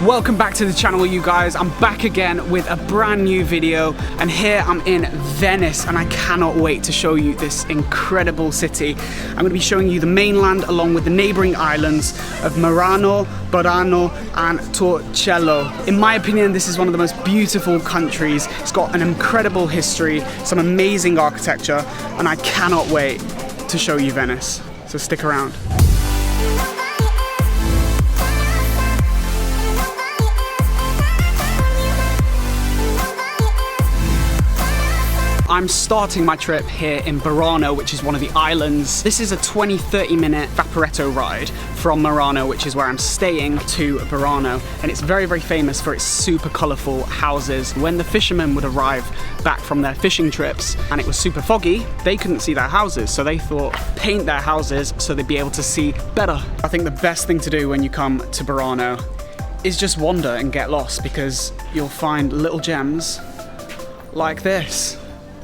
Welcome back to the channel, you guys. I'm back again with a brand new video, and here I'm in Venice and I cannot wait to show you this incredible city. I'm going to be showing you the mainland along with the neighboring islands of Murano, Burano and Torcello. In my opinion, this is one of the most beautiful countries. It's got an incredible history, some amazing architecture, and I cannot wait to show you Venice. So stick around. I'm starting my trip here in Burano, which is one of the islands. This is a 20-30 minute Vaporetto ride from Murano, which is where I'm staying, to Burano. And it's very, very famous for its super colorful houses. When the fishermen would arrive back from their fishing trips and it was super foggy, they couldn't see their houses. So they thought, paint their houses so they'd be able to see better. I think the best thing to do when you come to Burano is just wander and get lost, because you'll find little gems like this.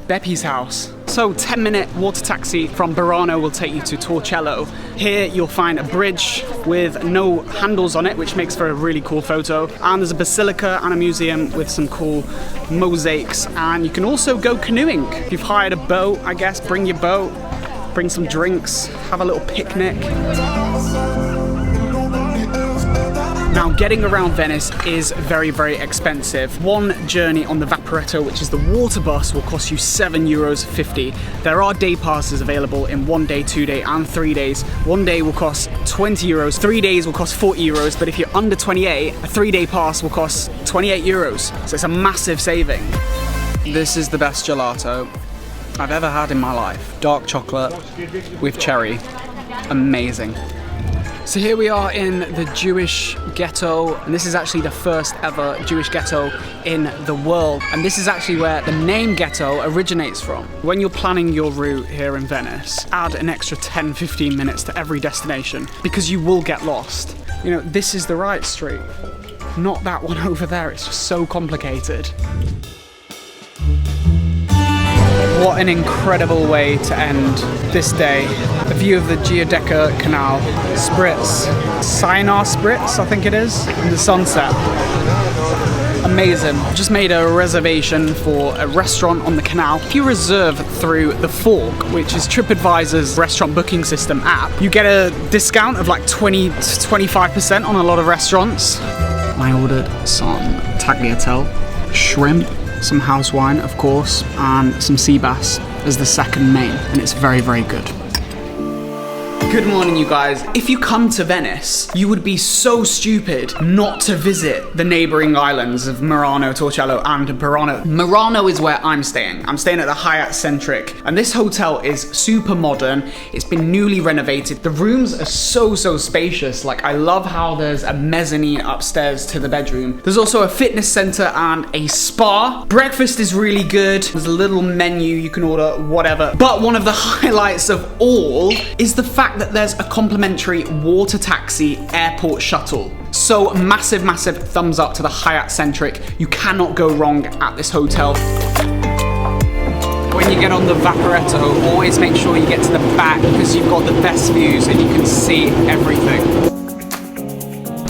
Beppy's house. So 10-minute water taxi from Burano will take you to Torcello. Here you'll find a bridge with no handles on it, which makes for a really cool photo. And there's a basilica and a museum with some cool mosaics. And you can also go canoeing. If you've hired a boat, I guess, bring your boat, bring some drinks, have a little picnic. Now, getting around Venice is very, very expensive. One journey on the Vaporetto, which is the water bus, will cost you €7.50. There are day passes available in 1 day, 2 day, and 3 days. 1 day will cost €20, 3 days will cost €40, but if you're under 28, a 3-day pass will cost €28. So it's a massive saving. This is the best gelato I've ever had in my life. Dark chocolate with cherry. Amazing. So here we are in the Jewish ghetto, and this is actually the first ever Jewish ghetto in the world. And this is actually where the name ghetto originates from. When you're planning your route here in Venice, add an extra 10-15 minutes to every destination, because you will get lost. You know, this is the right street, not that one over there. It's just so complicated. What an incredible way to end this day. A view of the Giudecca canal, Spritz, Sinar Spritz, I think it is, in the sunset. Amazing. I've just made a reservation for a restaurant on the canal. If you reserve through the Fork, which is TripAdvisor's restaurant booking system app, you get a discount of like 20 to 25% on a lot of restaurants. I ordered some tagliatelle, shrimp, some house wine, of course, and some sea bass as the second main, and it's very, very good. Good morning, you guys. If you come to Venice, you would be so stupid not to visit the neighboring islands of Murano, Torcello, and Burano. Murano is where I'm staying. I'm staying at the Hyatt Centric, and this hotel is super modern. It's been newly renovated. The rooms are so spacious. Like, I love how there's a mezzanine upstairs to the bedroom. There's also a fitness center and a spa. Breakfast is really good. There's a little menu, you can order whatever. But one of the highlights of all is the fact that there's a complimentary water taxi airport shuttle. So massive thumbs up to the Hyatt Centric. You cannot go wrong at this hotel. When you get on the Vaporetto, always make sure you get to the back, because you've got the best views and you can see everything.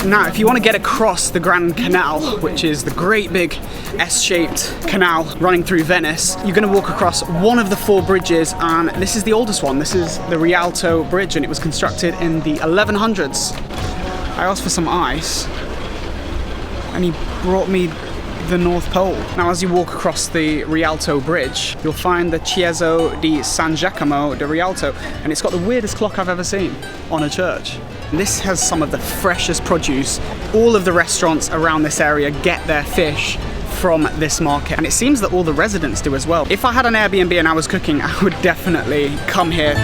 Now, if you want to get across the Grand Canal, which is the great big S-shaped canal running through Venice, you're going to walk across one of the 4 bridges, and this is the oldest one. This is the Rialto Bridge, and it was constructed in the 1100s. I asked for some ice, and he brought me the North Pole. Now, as you walk across the Rialto Bridge, you'll find the Chiesa di San Giacomo di Rialto, and it's got the weirdest clock I've ever seen on a church. This has some of the freshest produce. All of the restaurants around this area get their fish from this market, and it seems that all the residents do as well. If I had an Airbnb and I was cooking, I would definitely come here.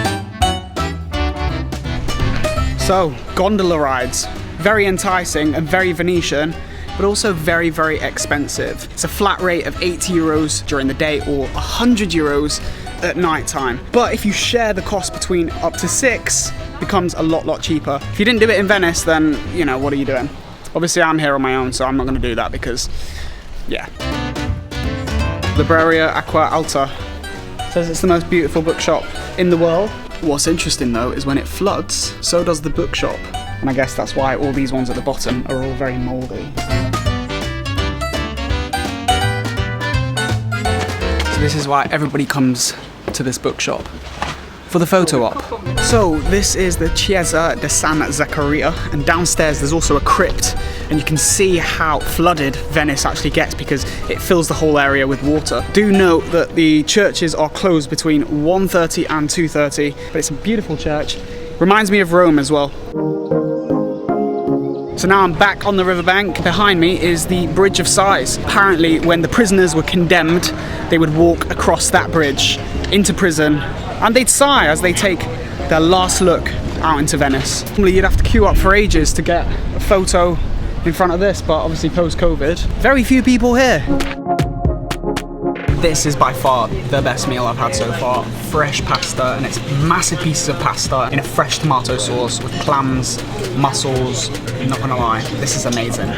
So, gondola rides. Very enticing and very Venetian, but also very, very expensive. It's a flat rate of €80 during the day or €100 at night time. But if you share the cost between up to 6, it becomes a lot cheaper. If you didn't do it in Venice, then, you know, what are you doing? Obviously, I'm here on my own, so I'm not going to do that because, yeah. Libreria, Acqua, Alta. Says it's the most beautiful bookshop in the world. What's interesting though is when it floods, so does the bookshop. and I guess that's why all these ones at the bottom are all very mouldy. So this is why everybody comes to this bookshop, for the photo op. So this is the Chiesa di San Zaccaria, and downstairs there's also a crypt, and you can see how flooded Venice actually gets because it fills the whole area with water. Do note that the churches are closed between 1:30 and 2:30, but it's a beautiful church. Reminds me of Rome as well. So now I'm back on the riverbank. Behind me is the Bridge of Sighs. Apparently when the prisoners were condemned, they would walk across that bridge into prison, and they'd sigh as they take their last look out into Venice. Normally you'd have to queue up for ages to get a photo in front of this, but obviously post-COVID, very few people here. This is by far the best meal I've had so far. Fresh pasta, and it's massive pieces of pasta in a fresh tomato sauce with clams, mussels. I'm not gonna lie, this is amazing.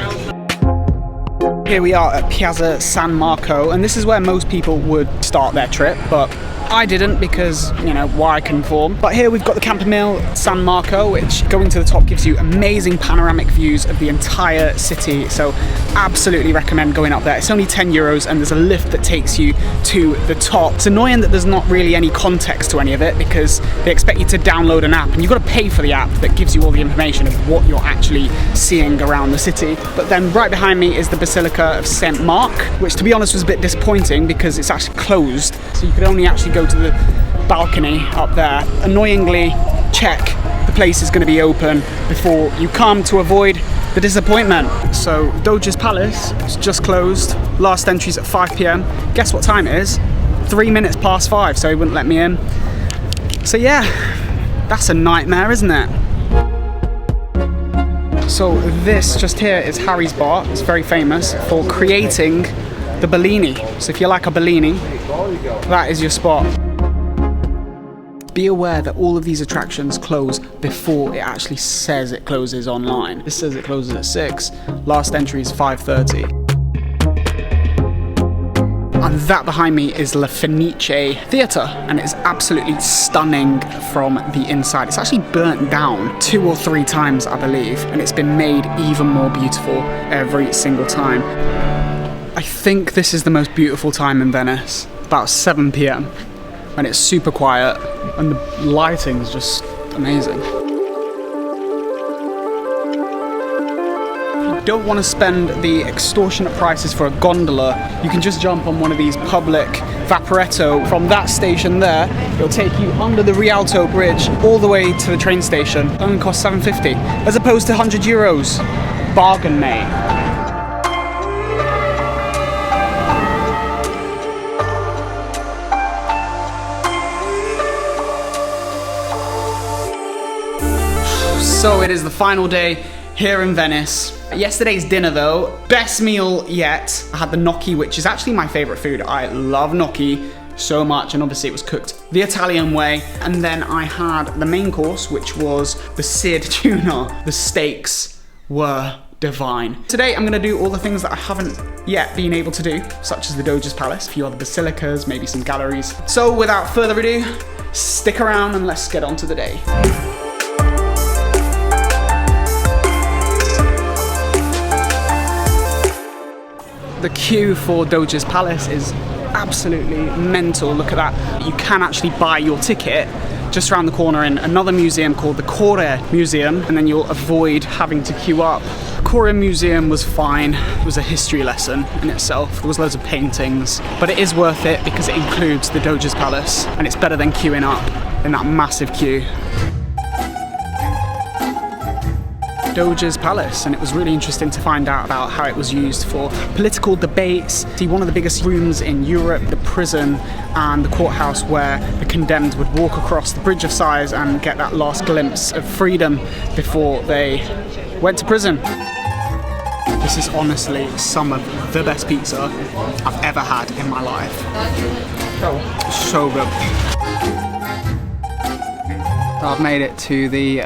Here we are at Piazza San Marco, and this is where most people would start their trip, but I didn't because, you know, why conform? But here we've got the Campanile San Marco, which going to the top gives you amazing panoramic views of the entire city. So absolutely recommend going up there. It's only €10 and there's a lift that takes you to the top. It's annoying that there's not really any context to any of it because they expect you to download an app and you've got to pay for the app that gives you all the information of what you're actually seeing around the city. But then right behind me is the Basilica of St. Mark, which to be honest was a bit disappointing because it's actually closed. So you could only actually go to the balcony up there. Annoyingly, check the place is going to be open before you come to avoid the disappointment. So Doge's Palace is just closed. Last entry's at 5 p.m. Guess what time it is? 3 minutes past 5, so he wouldn't let me in. So yeah, that's a nightmare, isn't it? So this just here is Harry's Bar. It's very famous for creating the Bellini. So if you like a Bellini, that is your spot. Be aware that all of these attractions close before it actually says it closes online. This says it closes at 6. Last entry is 5:30. And that behind me is La Fenice Theatre, and it's absolutely stunning from the inside. It's actually burnt down 2 or 3 times, I believe, and it's been made even more beautiful every single time. I think this is the most beautiful time in Venice, about 7 p.m, when it's super quiet and the lighting is just amazing. If you don't want to spend the extortionate prices for a gondola, you can just jump on one of these public Vaporetto. From that station there, it'll take you under the Rialto Bridge all the way to the train station. It only costs €7.50 as opposed to €100. Bargain mate. So it is the final day here in Venice. Yesterday's dinner though, best meal yet. I had the gnocchi, which is actually my favorite food. I love gnocchi so much, and obviously it was cooked the Italian way. And then I had the main course, which was the seared tuna. The steaks were divine. Today I'm gonna do all the things that I haven't yet been able to do, such as the Doge's Palace, a few other basilicas, maybe some galleries. So without further ado, stick around and let's get on to the day. The queue for Doge's Palace is absolutely mental. Look at that. You can actually buy your ticket just around the corner in another museum called the Core Museum, and then you'll avoid having to queue up. The Core Museum was fine. It was a history lesson in itself. There was loads of paintings, but it is worth it because it includes the Doge's Palace, and it's better than queuing up in that massive queue. Doge's Palace, and it was really interesting to find out about how it was used for political debates. See, one of the biggest rooms in Europe, the prison and the courthouse where the condemned would walk across the Bridge of Sighs and get that last glimpse of freedom before they went to prison. This is honestly some of the best pizza I've ever had in my life. Oh, so good. I've made it to the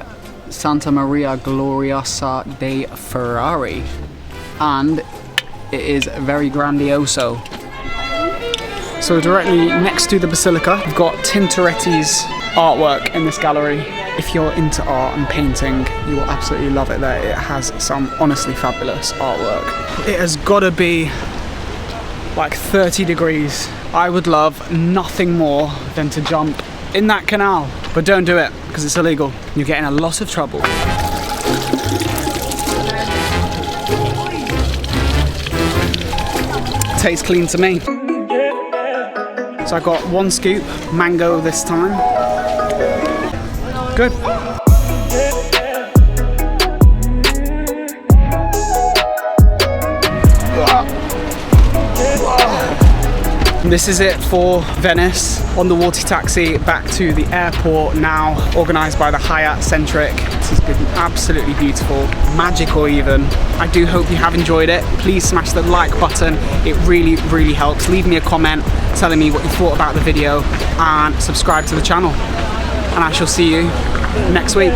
Santa Maria Gloriosa dei Ferrari, and it is very grandioso. So directly next to the Basilica, we've got Tintoretti's artwork in this gallery. If you're into art and painting, you will absolutely love it there. It has some honestly fabulous artwork. It has got to be like 30 degrees. I would love nothing more than to jump in that canal, but don't do it because it's illegal. You're getting a lot of trouble. Tastes clean to me. So I got 1 scoop, mango this time. Good. This is it for Venice. On the water taxi back to the airport now, organised by the Hyatt Centric. This has been absolutely beautiful, magical even. I do hope you have enjoyed it. Please smash the like button. It really, really helps. Leave me a comment telling me what you thought about the video and subscribe to the channel. And I shall see you next week.